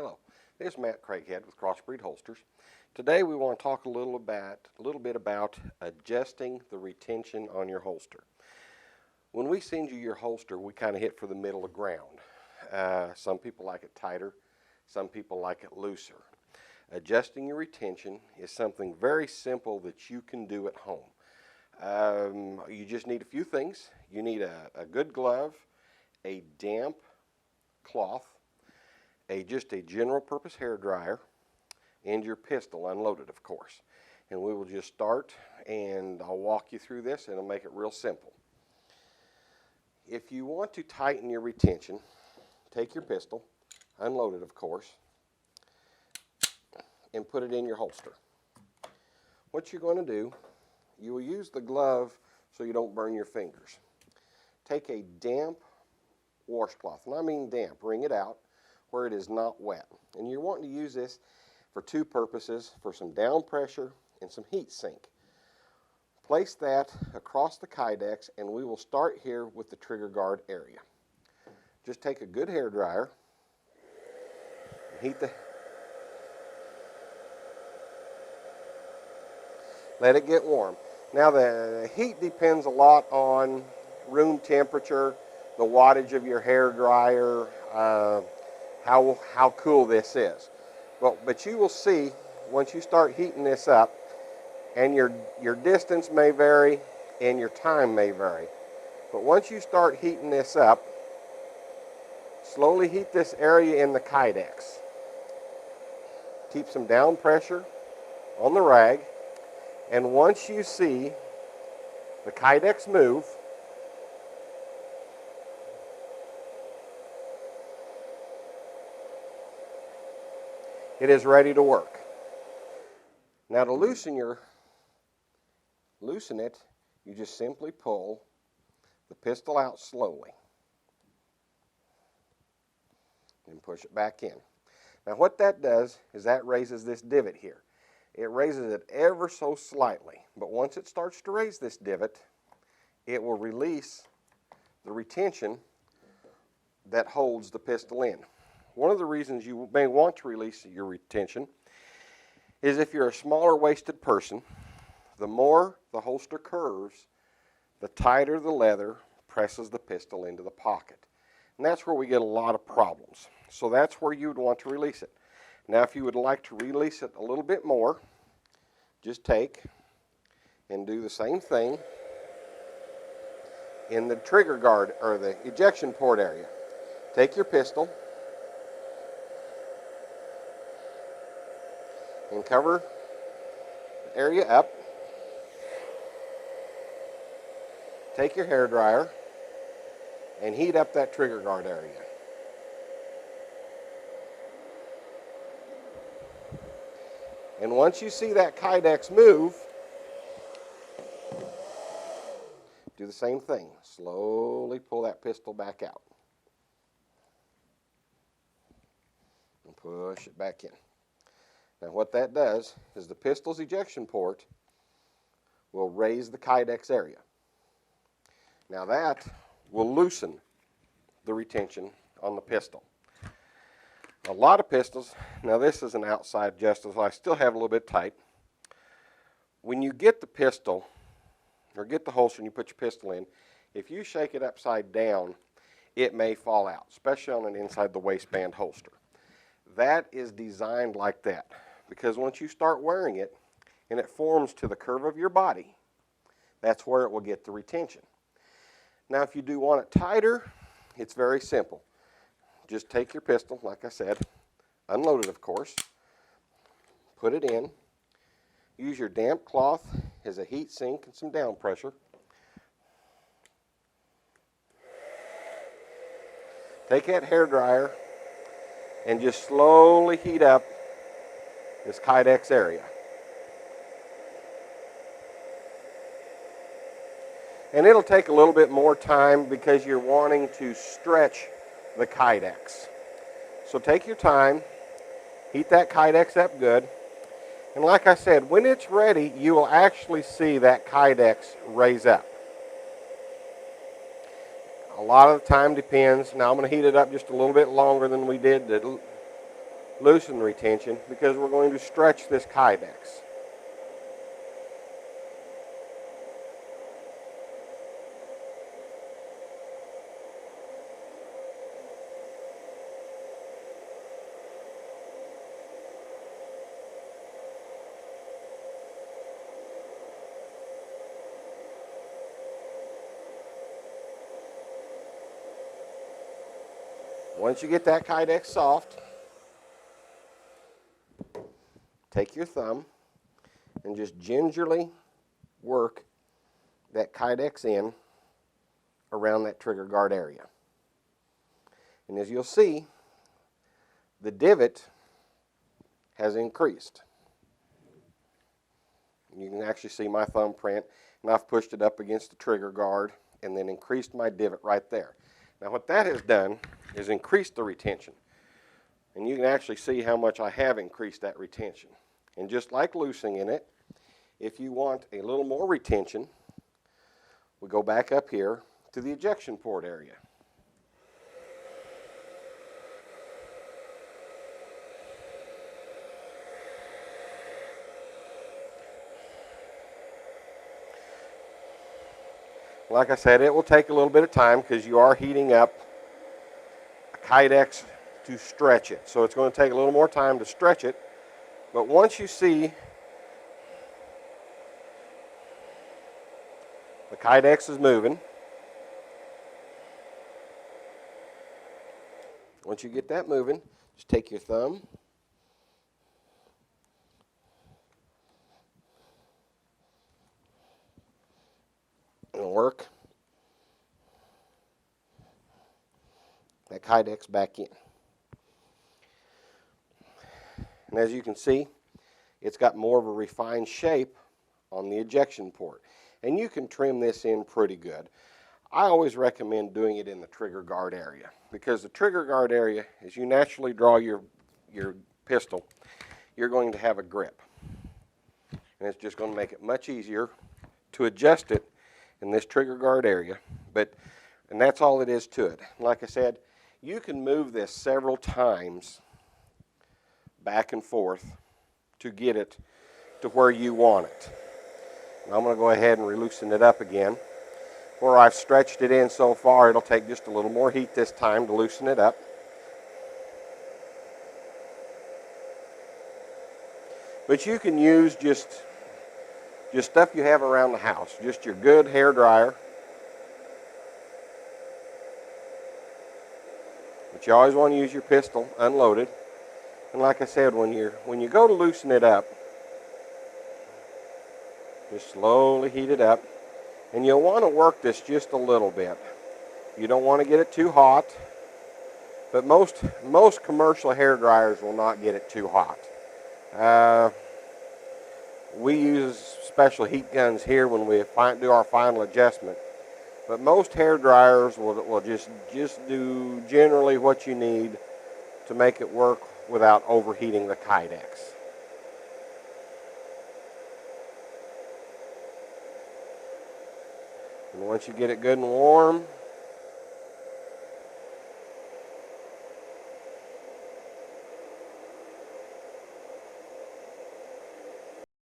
Hello, this is Matt Craighead with CrossBreed Holsters. Today we want to talk a little bit about adjusting the retention on your holster. When we send you your holster, we kind of hit for the middle of ground. Some people like it tighter, some people like it looser. Adjusting your retention is something very simple that you can do at home. You just need a few things. You need a good glove, a damp cloth, just a general purpose hair dryer, and your pistol unloaded, of course. And we will just start, and I'll walk you through this and it'll make it real simple. If you want to tighten your retention, take your pistol, unloaded of course, and put it in your holster. What you're going to do, you will use the glove so you don't burn your fingers. Take a damp washcloth, and I mean damp, wring it out where it is not wet. And you're wanting to use this for two purposes, for some down pressure and some heat sink. Place that across the kydex, and we will start here with the trigger guard area. Just take a good hair dryer, let it get warm. Now the heat depends a lot on room temperature, the wattage of your hair dryer, how cool this is. But you will see once you start heating this up, and your distance may vary and your time may vary. But once you start heating this up, slowly heat this area in the kydex. Keep some down pressure on the rag, and once you see the kydex move, it is ready to work. Now to loosen it, you just simply pull the pistol out slowly and push it back in. Now what that does is that raises this divot here. It raises it ever so slightly, but once it starts to raise this divot, it will release the retention that holds the pistol in. One of the reasons you may want to release your retention is if you're a smaller waisted person, the more the holster curves, the tighter the leather presses the pistol into the pocket. And that's where we get a lot of problems. So that's where you would want to release it. Now if you would like to release it a little bit more, just take and do the same thing in the trigger guard or the ejection port area. Take your pistol and cover the area up. Take your hair dryer and heat up that trigger guard area. And once you see that kydex move, do the same thing. Slowly pull that pistol back out and push it back in. Now what that does is the pistol's ejection port will raise the kydex area. Now that will loosen the retention on the pistol. A lot of pistols, now this is an outside adjustment, so I still have a little bit tight. When you get the pistol, or get the holster and you put your pistol in, if you shake it upside down, it may fall out, especially on an inside the waistband holster. That is designed like that, because once you start wearing it and it forms to the curve of your body, that's where it will get the retention. Now if you do want it tighter, it's very simple. Just take your pistol, like I said, unload it of course, put it in, use your damp cloth as a heat sink and some down pressure. Take that hair dryer and just slowly heat up this kydex area. And it'll take a little bit more time because you're wanting to stretch the kydex. So take your time, heat that kydex up good, and like I said, when it's ready, you will actually see that kydex raise up. A lot of the time depends. Now I'm going to heat it up just a little bit longer than we did loosen the retention because we're going to stretch this kydex. Once you get that kydex soft, take your thumb and just gingerly work that kydex in around that trigger guard area. And as you'll see, the divot has increased. You can actually see my thumbprint, and I've pushed it up against the trigger guard and then increased my divot right there. Now what that has done is increased the retention. And you can actually see how much I have increased that retention. And just like loosening it, if you want a little more retention, we go back up here to the ejection port area. Like I said, it will take a little bit of time because you are heating up a kydex to stretch it. So it's going to take a little more time to stretch it. But once you see the kydex is moving, once you get that moving, just take your thumb and work that kydex back in. And as you can see, it's got more of a refined shape on the ejection port. And you can trim this in pretty good. I always recommend doing it in the trigger guard area because the trigger guard area, as you naturally draw your pistol, you're going to have a grip. And it's just going to make it much easier to adjust it in this trigger guard area. And that's all it is to it. Like I said, you can move this several times back and forth to get it to where you want it. And I'm going to go ahead and loosen it up again. Where I've stretched it in so far, it'll take just a little more heat this time to loosen it up. But you can use just stuff you have around the house, just your good hair dryer. But you always want to use your pistol unloaded. And like I said, when you go to loosen it up, just slowly heat it up. And you'll want to work this just a little bit. You don't want to get it too hot, but most commercial hair dryers will not get it too hot. We use special heat guns here when we do our final adjustment, but most hair dryers will just do generally what you need to make it work without overheating the kydex. And once you get it good and warm,